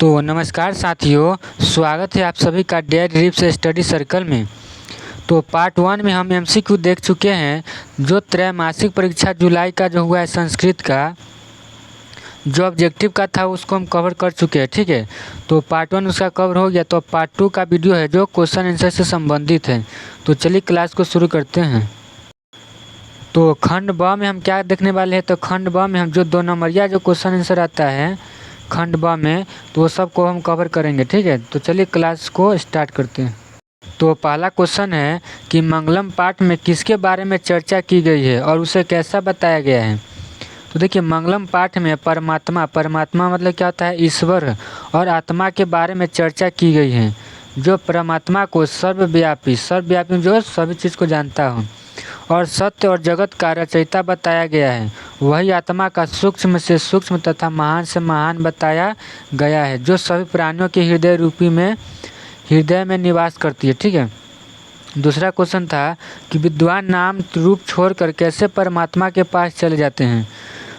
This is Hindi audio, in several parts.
तो नमस्कार साथियों, स्वागत है आप सभी का डेयर रिप्स स्टडी सर्कल में। तो पार्ट 1 में हम एमसीक्यू देख चुके हैं। जो त्रैमासिक परीक्षा जुलाई का जो हुआ है संस्कृत का, जो ऑब्जेक्टिव का था उसको हम कवर कर चुके हैं। ठीक है, तो पार्ट 1 उसका कवर हो गया। तो पार्ट 2 का वीडियो है जो क्वेश्चन आंसर से संबंधित है। तो चलिए क्लास को शुरू करते हैं। तो खंड ब में हम क्या देखने वाले हैं, तो खंड ब में हम जो 2 नंबरिया जो क्वेश्चन आंसर आता है खंड ब में, तो वो सब को हम कवर करेंगे। ठीक है, तो चलिए क्लास को स्टार्ट करते हैं। तो पहला क्वेश्चन है कि मंगलम पाठ में किसके बारे में चर्चा की गई है और उसे कैसा बताया गया है। तो देखिए, मंगलम पाठ में परमात्मा मतलब क्या होता है, ईश्वर, और आत्मा के बारे में चर्चा की गई है। जो परमात्मा को सर्वव्यापी जो सभी चीज़ को जानता हो और सत्य और जगत का रचयिता बताया गया है, वही आत्मा का सूक्ष्म से सूक्ष्म तथा महान से महान बताया गया है, जो सभी प्राणियों के हृदय में निवास करती है। ठीक है, दूसरा क्वेश्चन था कि विद्वान नाम रूप छोड़कर कैसे परमात्मा के पास चले जाते हैं।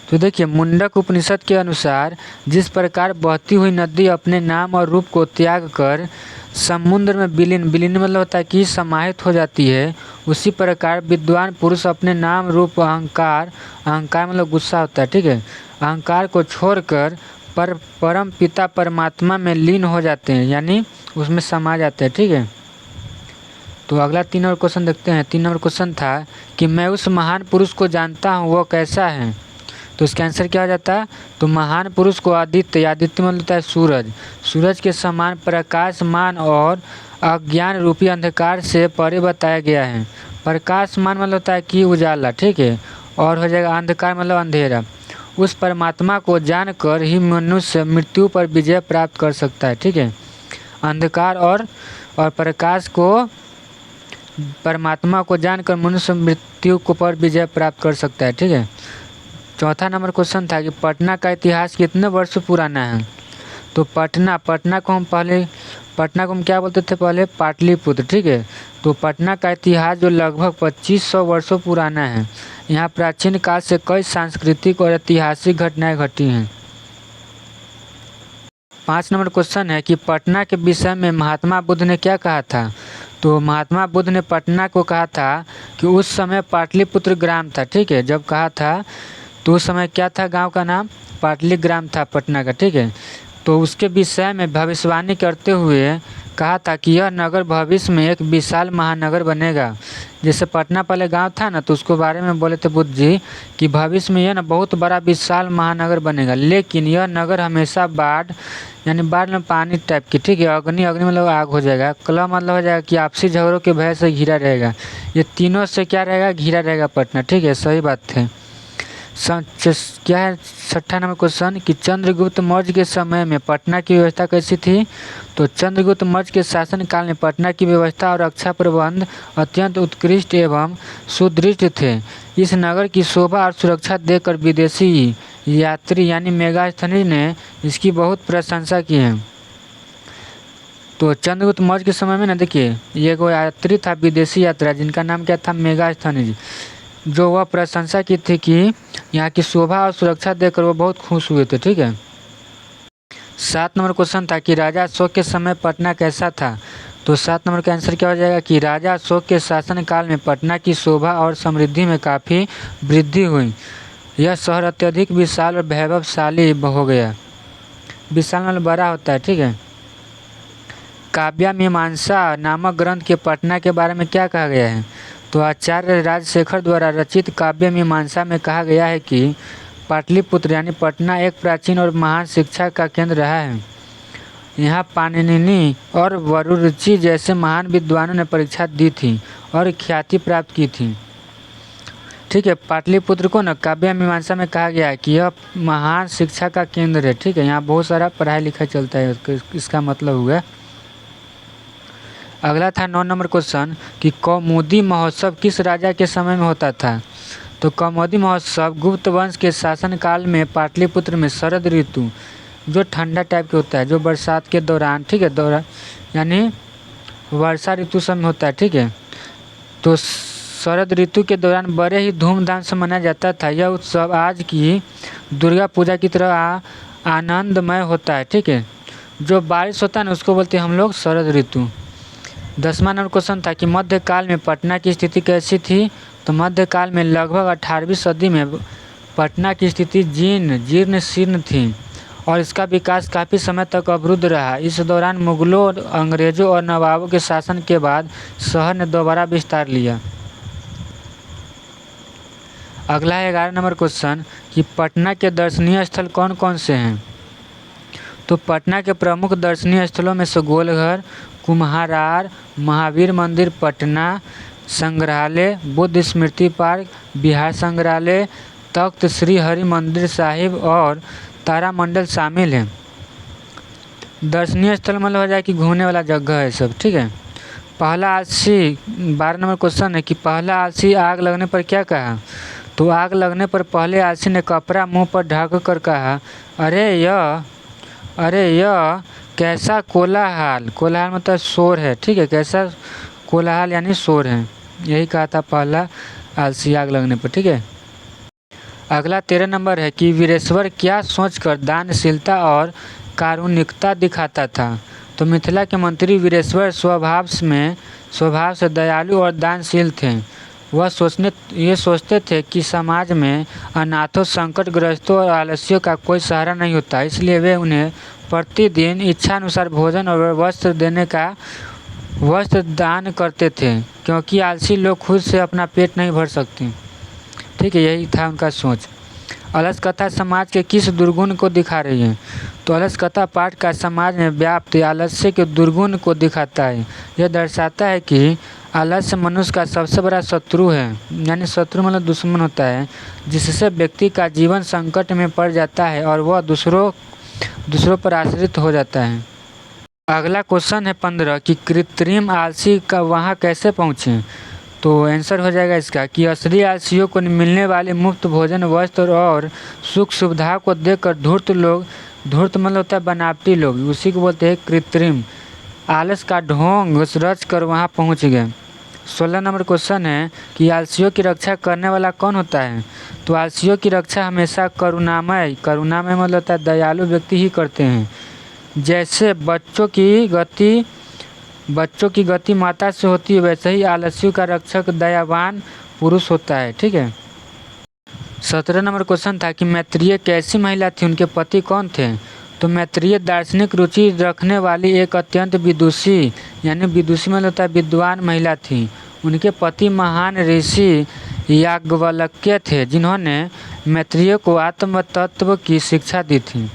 तो देखिए, मुंडक उपनिषद के अनुसार जिस प्रकार बहती हुई नदी अपने नाम और रूप को त्याग कर समुद्र में विलीन मतलब होता है कि समाहित हो जाती है, उसी प्रकार विद्वान पुरुष अपने नाम रूप अहंकार मतलब गुस्सा होता है। ठीक है, अहंकार को छोड़कर परम पिता परमात्मा में लीन हो जाते हैं, यानी उसमें समा जाते हैं। ठीक है, तो अगला 3 नंबर क्वेश्चन देखते हैं। 3 नंबर क्वेश्चन था कि मैं उस महान पुरुष को जानता हूँ, वो कैसा है। तो इसका आंसर क्या हो जाता है, तो महान पुरुष को आदित्य मतलब होता है सूरज के समान प्रकाशमान और अज्ञान रूपी अंधकार से परे बताया गया है। प्रकाशमान मतलब होता है कि उजाला, ठीक है, और हो जाएगा अंधकार मतलब अंधेरा। उस परमात्मा को जानकर ही मनुष्य मृत्यु पर विजय प्राप्त कर सकता है। ठीक है, अंधकार और प्रकाश को, परमात्मा को जानकर मनुष्य मृत्यु को पर विजय प्राप्त कर सकता है। ठीक है, चौथा नंबर क्वेश्चन था कि पटना का इतिहास कितने वर्ष पुराना है। तो पटना को हम क्या बोलते थे पहले, पाटलिपुत्र। ठीक है, तो पटना का इतिहास जो लगभग 2500 वर्षों पुराना है। यहाँ प्राचीन काल से कई सांस्कृतिक और ऐतिहासिक घटनाएं घटी हैं। 5 नंबर क्वेश्चन है कि पटना के विषय में महात्मा बुद्ध ने क्या कहा था। तो महात्मा बुद्ध ने पटना को कहा था कि उस समय पाटलिपुत्र ग्राम था। ठीक है, जब कहा था तो उस समय क्या था, गांव का नाम पाटली ग्राम था पटना का। ठीक है, तो उसके विषय में भविष्यवाणी करते हुए कहा था कि यह नगर भविष्य में एक विशाल महानगर बनेगा। जैसे पटना पहले गांव था ना, तो उसको बारे में बोले थे बुद्ध जी कि भविष्य में यह ना बहुत बड़ा विशाल महानगर बनेगा, लेकिन यह नगर हमेशा बाढ़ में पानी टाइप की, ठीक है, अग्नि मतलब आग हो जाएगा, कलह मतलब हो जाएगा कि आपसी झगड़ों के भय से घिरा रहेगा। ये तीनों से क्या रहेगा, घिरा रहेगा पटना। ठीक है, सही बात है। क्या है 6ठा नंबर क्वेश्चन कि चंद्रगुप्त मौर्य के समय में पटना की व्यवस्था कैसी थी। तो चंद्रगुप्त मौर्य के शासन काल में पटना की व्यवस्था और रक्षा प्रबंध अत्यंत उत्कृष्ट एवं सुदृढ़ थे। इस नगर की शोभा और सुरक्षा देखकर विदेशी यात्री यानी मेगास्थनीज ने इसकी बहुत प्रशंसा की है। तो चंद्रगुप्त मौर्य के समय में ना देखिए, ये कोई यात्री था, विदेशी यात्रा, जिनका नाम क्या था, मेगास्थनीज, जो वह प्रशंसा की थी कि यहाँ की शोभा और सुरक्षा देखकर वो बहुत खुश हुए थे। ठीक है, 7 नंबर क्वेश्चन था कि राजा अशोक के समय पटना कैसा था। तो 7 नंबर का आंसर क्या हो जाएगा कि राजा अशोक के शासन काल में पटना की शोभा और समृद्धि में काफ़ी वृद्धि हुई। यह शहर अत्यधिक विशाल और वैभवशाली हो गया। विशाल मतलब बड़ा होता है। ठीक है, काव्य मीमांसा नामक ग्रंथ के पटना के बारे में क्या कहा गया है। तो आचार्य राजशेखर द्वारा रचित काव्य मीमांसा में कहा गया है कि पाटलिपुत्र यानी पटना एक प्राचीन और महान शिक्षा का केंद्र रहा है। यहाँ पाणिनि और वरुरुचि जैसे महान विद्वानों ने परीक्षा दी थी और ख्याति प्राप्त की थी। ठीक है, पाटलिपुत्र को न काव्य मीमांसा में कहा गया है कि यह महान शिक्षा का केंद्र है। ठीक है, यहाँ बहुत सारा पढ़ाई लिखाई चलता है, इसका मतलब हुआ। अगला था 9 नंबर क्वेश्चन कि कौमुदी महोत्सव किस राजा के समय में होता था। तो कौमुदी महोत्सव गुप्त वंश के शासन काल में पाटलिपुत्र में शरद ऋतु, जो ठंडा टाइप के होता है, जो बरसात के दौरान, ठीक है, यानी वर्षा ऋतु समय होता है। ठीक है, तो शरद ऋतु के दौरान बड़े ही धूमधाम से मनाया जाता था। यह उत्सव आज की दुर्गा पूजा की तरह आनंदमय होता है। ठीक है, जो बारिश होता है ना उसको बोलते हैं हम लोग शरद ऋतु। 10वां नंबर क्वेश्चन था कि मध्यकाल में पटना की स्थिति कैसी थी। तो मध्यकाल में लगभग 18वीं सदी में पटना की स्थिति जीर्ण शीर्ण थी और इसका विकास काफ़ी समय तक अवरुद्ध रहा। इस दौरान मुगलों, अंग्रेजों और नवाबों के शासन के बाद शहर ने दोबारा विस्तार लिया। अगला है 11 नंबर क्वेश्चन कि पटना के दर्शनीय स्थल कौन कौन से हैं। तो पटना के प्रमुख दर्शनीय स्थलों में से गोलघर, कुम्हारार, महावीर मंदिर पटना, संग्रहालय, बुद्ध स्मृति पार्क, बिहार संग्रहालय, तख्त श्री हरि मंदिर साहिब और तारामंडल शामिल हैं। दर्शनीय स्थल मतलब हो जाए कि घूमने वाला जगह है सब, ठीक है। पहला आलसी 12 नंबर क्वेश्चन है कि पहला आलसी आग लगने पर क्या कहा। तो आग लगने पर पहले आलसी ने कपड़ा मुंह पर ढक कर कहा, अरे यह कैसा कोलाहल। कोलाहल मतलब शोर है, ठीक है। कैसा कोलाहल यानी शोर है, यही कहा था पहला आलसी आग लगने पर, ठीक है। अगला 13 नंबर है कि वीरेश्वर क्या सोचकर दानशीलता और कारुणिकता दिखाता था। तो मिथिला के मंत्री वीरेश्वर स्वभाव से दयालु और दानशील थे। वह ये सोचते थे कि समाज में अनाथों, संकटग्रस्तों और आलस्यों का कोई सहारा नहीं होता, इसलिए वे उन्हें प्रतिदिन इच्छानुसार भोजन और वस्त्र दान करते थे, क्योंकि आलसी लोग खुद से अपना पेट नहीं भर सकते, ठीक है। यही था उनका सोच। अलस कथा समाज के किस दुर्गुण को दिखा रही है। तो अलस कथा पाठ का समाज में व्याप्त आलस्य के दुर्गुण को दिखाता है। यह दर्शाता है कि आलस्य मनुष्य का सबसे बड़ा शत्रु है, यानी शत्रु मतलब दुश्मन होता है, जिससे व्यक्ति का जीवन संकट में पड़ जाता है और वह दूसरों पर आश्रित हो जाता है। अगला क्वेश्चन है 15 कि कृत्रिम आलसी का वहाँ कैसे पहुँचे। तो आंसर हो जाएगा इसका कि असली आलसियों को मिलने वाले मुफ्त भोजन, वस्त्र और सुख सुविधा को देखकर धूर्त मतलब होता है बनावटी लोग, उसी को बोलते हैं कृत्रिम, आलस का ढोंग रच कर वहाँ पहुँच गए। 16 नंबर क्वेश्चन है कि आलसियों की रक्षा करने वाला कौन होता है। तो आलसियों की रक्षा हमेशा करुणामय मतलब होता है दयालु व्यक्ति ही करते हैं। जैसे बच्चों की गति माता से होती है, वैसे ही आलस्यों का रक्षक दयावान पुरुष होता है, ठीक है। 17 नंबर क्वेश्चन था कि मैत्रेय कैसी महिला थी, उनके पति कौन थे। तो मैत्रेय दार्शनिक रुचि रखने वाली एक अत्यंत विदुषी मतलब होता है विद्वान महिला थी। उनके पति महान ऋषि याज्ञवल्क्य थे, जिन्होंने मैत्रेय को आत्म तत्व की शिक्षा दी थी।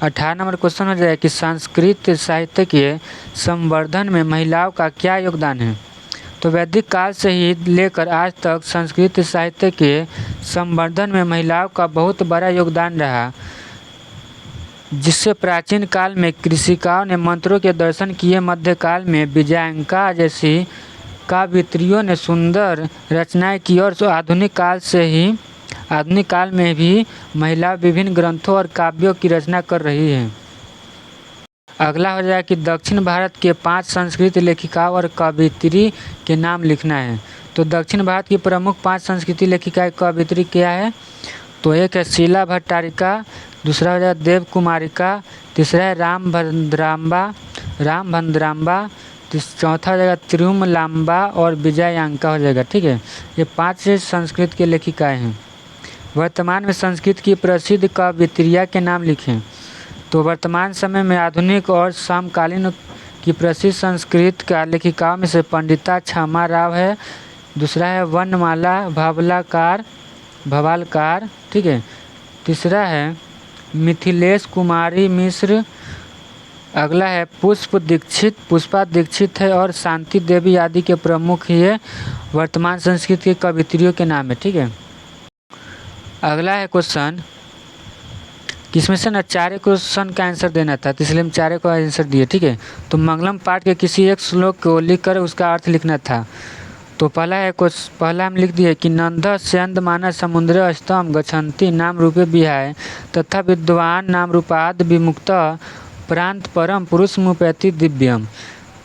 18 नंबर क्वेश्चन हो जाए कि संस्कृत साहित्य के संवर्धन में महिलाओं का क्या योगदान है। तो वैदिक काल से ही लेकर आज तक संस्कृत साहित्य के संवर्धन में महिलाओं का बहुत बड़ा योगदान रहा, जिससे प्राचीन काल में कृषिकाओं ने मंत्रों के दर्शन किए। मध्यकाल में विजयांका जैसी काव्यत्रियों ने सुंदर रचनाएं की और आधुनिक काल में भी महिला विभिन्न ग्रंथों और काव्यों की रचना कर रही है। अगला हो जाएगा कि दक्षिण भारत के 5 संस्कृत लेखिकाओं और कवयित्री के नाम लिखना है। तो दक्षिण भारत की प्रमुख 5 संस्कृत लेखिकाएं कवयित्री क्या है। तो एक है शीला भट्टारिका, दूसरा हो जाएगा देव कुमारिका, तीसरा है रामभद्रांबा, चौथा हो जाएगा तिरुमलांबा और विजयांका हो जाएगा, ठीक है। ये 5 संस्कृत के लेखिकाएं हैं। वर्तमान में संस्कृत की प्रसिद्ध कवयित्रियाँ के नाम लिखें। तो वर्तमान समय में आधुनिक और समकालीन की प्रसिद्ध संस्कृत का लेखिकाओं में से पंडिता क्षमा राव है, दूसरा है वनमाला भवालकार, ठीक है। तीसरा है मिथिलेश कुमारी मिश्र, अगला है पुष्पा दीक्षित है और शांति देवी आदि के प्रमुख ये वर्तमान संस्कृत के कवयित्रियों के नाम है, ठीक है। अगला है क्वेश्चन किसमें से ना 4 क्वेश्चन का आंसर देना था, तो इसलिए हम 4 को आंसर दिए, ठीक है। तो मंगलम पाठ के किसी एक श्लोक को लिखकर उसका अर्थ लिखना था। तो पहला हम लिख दिए कि नंद स्यंदमान समुद्र स्तम गच्छन्ति नाम रूपे विहाय तथा विद्वान नाम रूपाद विमुक्त प्रांत परम पुरुष मुपैति दिव्यम।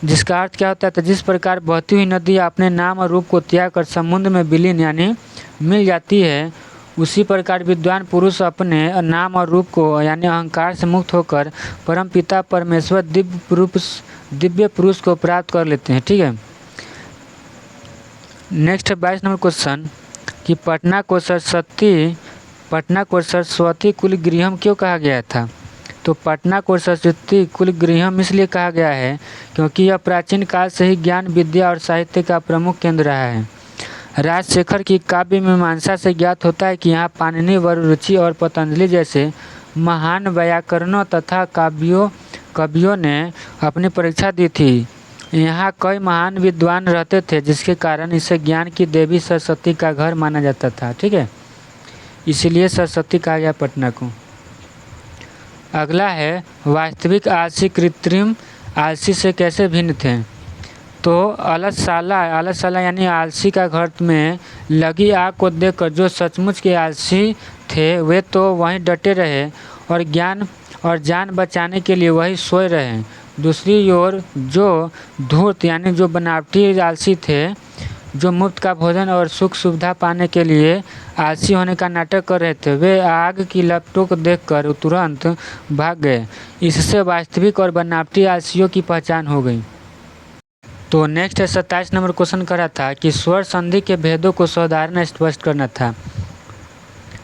जिसका अर्थ क्या होता है, तो जिस प्रकार बहती हुई नदी अपने नाम और रूप को त्याग कर समुद्र में विलीन यानी मिल जाती है, उसी प्रकार विद्वान पुरुष अपने नाम और रूप को यानी अहंकार से मुक्त होकर परमपिता परमेश्वर दिव्य पुरुष को प्राप्त कर लेते हैं। ठीक है, नेक्स्ट 22 नंबर क्वेश्चन कि पटना को सरस्वती कुल गृहम क्यों कहा गया था। तो पटना को सरस्वती कुल गृहम इसलिए कहा गया है क्योंकि यह प्राचीन काल से ही ज्ञान विद्या और साहित्य का प्रमुख केंद्र रहा है। राजशेखर की काव्य मीमांसा से ज्ञात होता है कि यहाँ पाणिनि, वररुचि और पतंजलि जैसे महान व्याकरणों तथा कवियों ने अपनी परीक्षा दी थी। यहाँ कई महान विद्वान रहते थे जिसके कारण इसे ज्ञान की देवी सरस्वती का घर माना जाता था। ठीक है, इसीलिए सरस्वती कहा गया पटना को। अगला है वास्तविक आलसी कृत्रिम आलसी से कैसे भिन्न थे। तो अलसशाला यानी आलसी का घर में लगी आग को देखकर जो सचमुच के आलसी थे वे तो वहीं डटे रहे और जान बचाने के लिए वही सोए रहे। दूसरी ओर जो धूर्त यानी जो बनावटी आलसी थे, जो मुफ्त का भोजन और सुख सुविधा पाने के लिए आलसी होने का नाटक कर रहे थे, वे आग की लपटों को देखकर तुरंत भाग गए। इससे वास्तविक और बनावटी आलसियों की पहचान हो गई। तो नेक्स्ट 27 नंबर क्वेश्चन करा था कि स्वर संधि के भेदों को साधारण स्पष्ट करना था।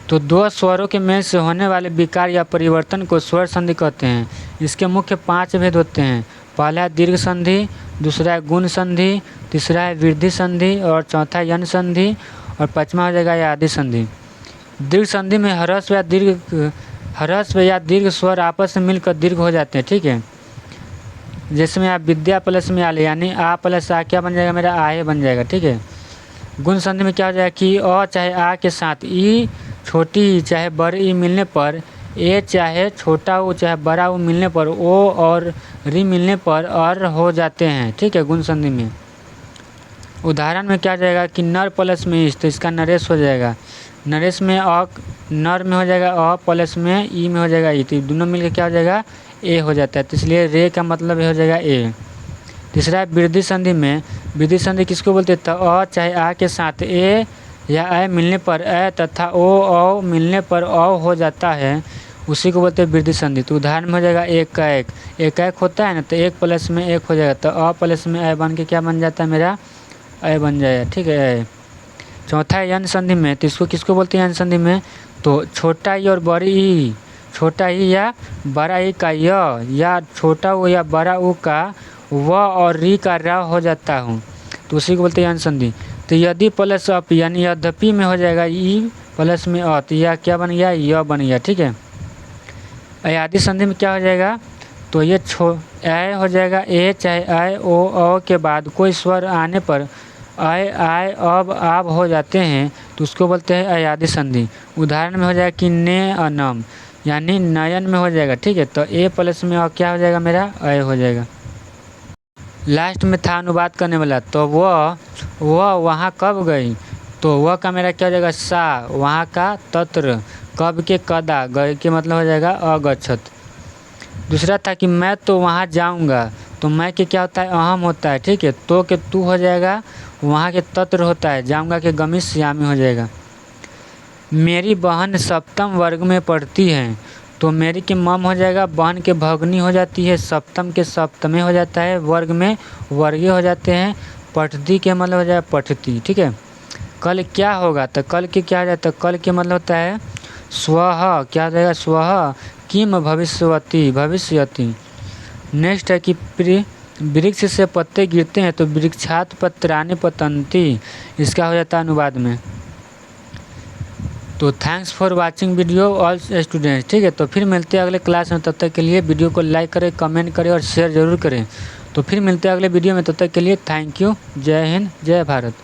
तो दो स्वरों के मेल से होने वाले विकार या परिवर्तन को स्वर संधि कहते हैं। इसके मुख्य 5 भेद होते हैं। पहला है दीर्घ संधि, दूसरा है गुण संधि, तीसरा है वृद्धि संधि और चौथा यन संधि और पांचवा हो जाएगा आदि संधि। दीर्घ संधि में ह्रस्व या दीर्घ स्वर आपस में मिलकर दीर्घ हो जाते हैं। ठीक है, जैसे में आप विद्या प्लस में आले यानी आ प्लस आ क्या बन जाएगा मेरा आए बन जाएगा। ठीक है, गुण संधि में क्या हो जाएगा कि अ चाहे आ के साथ ई छोटी ई चाहे बड़ी ई मिलने पर, ए चाहे छोटा ऊ चाहे बड़ा ऊ मिलने पर, ओ और री मिलने पर अर हो जाते हैं। ठीक है, गुण संधि में उदाहरण में क्या हो जाएगा कि नर प्लस में इस, तो इसका नरेश हो जाएगा। नरेश में अ नर में हो जाएगा अ प्लस में ई में हो जाएगा ई, तो दोनों मिलकर क्या हो जाएगा ए हो जाता है। तो इसलिए रे का मतलब ये हो जाएगा ए। तीसरा है वृद्धि संधि में। वृद्धि संधि किसको बोलते हैं, तो अ चाहे आ के साथ ए या ए मिलने पर ए तथा ओ मिलने पर अ हो जाता है, उसी को बोलते हैं वृद्धि संधि। तो उदाहरण में हो जाएगा एक का एक होता है ना, तो एक प्लस में एक हो जाएगा, तो अ प्लस में ए बन के क्या बन जाता है मेरा ए बन जाएगा। ठीक है, ए। चौथा है यन संधि में। तो इसको किसको बोलते हैं यन संधि में, तो छोटा ई और बड़ी ई, छोटा ई या बड़ा ई का य या छोटा ऊ या बड़ा ऊ का व और री का र हो जाता हूँ, तो उसी को बोलते हैं यन संधि। तो यदि प्लस अप यानी यद्यपि में हो जाएगा ई प्लस में अ, तो यह क्या बन गया य बन गया। ठीक है, आदि संधि में क्या हो जाएगा, तो ये ए हो जाएगा ए चाहे आय ओ के बाद कोई स्वर आने पर आय अब आप हो जाते हैं, तो उसको बोलते हैं अयादि संधि। उदाहरण में हो जाएगा कि ने अनम यानी नयन में हो जाएगा। ठीक है, तो ए प्लस में क्या हो जाएगा मेरा अय हो जाएगा। लास्ट में था अनुवाद करने वाला, तो वह वहाँ कब गई, तो वह का मेरा क्या हो जाएगा सा, वहाँ का तत्र, कब के कदा, गए के मतलब हो जाएगा अगच्छत। दूसरा था कि मैं तो वहाँ जाऊँगा, तो मैं के क्या होता है अहम होता है। ठीक है, तो के तू हो जाएगा, वहाँ के तत्र होता है, जाऊँगा के गमिश श्यामी हो जाएगा। मेरी बहन सप्तम वर्ग में पढ़ती है, तो मेरी के मम हो जाएगा, बहन के भगनी हो जाती है, सप्तम के सप्तमे हो जाता है, वर्ग में वर्गीय हो जाते हैं, पठती के मतलब हो जाएगा पठती। ठीक है, कल क्या होगा, तो कल के क्या हो जाता है, कल के मतलब होता है स्वः, क्या हो जाएगा स्वः किम भविष्यति। नेक्स्ट है कि वृक्ष से पत्ते गिरते हैं, तो वृक्षात पत्राणि पतन्ति, इसका हो जाता है अनुवाद में। तो thanks for watching video all students. ठीक है, तो फिर मिलते हैं अगले क्लास में, तब तक के लिए वीडियो को लाइक करें, कमेंट करें और शेयर ज़रूर करें। तो फिर मिलते हैं अगले वीडियो में, तब तक के लिए थैंक यू। जय हिंद, जय भारत।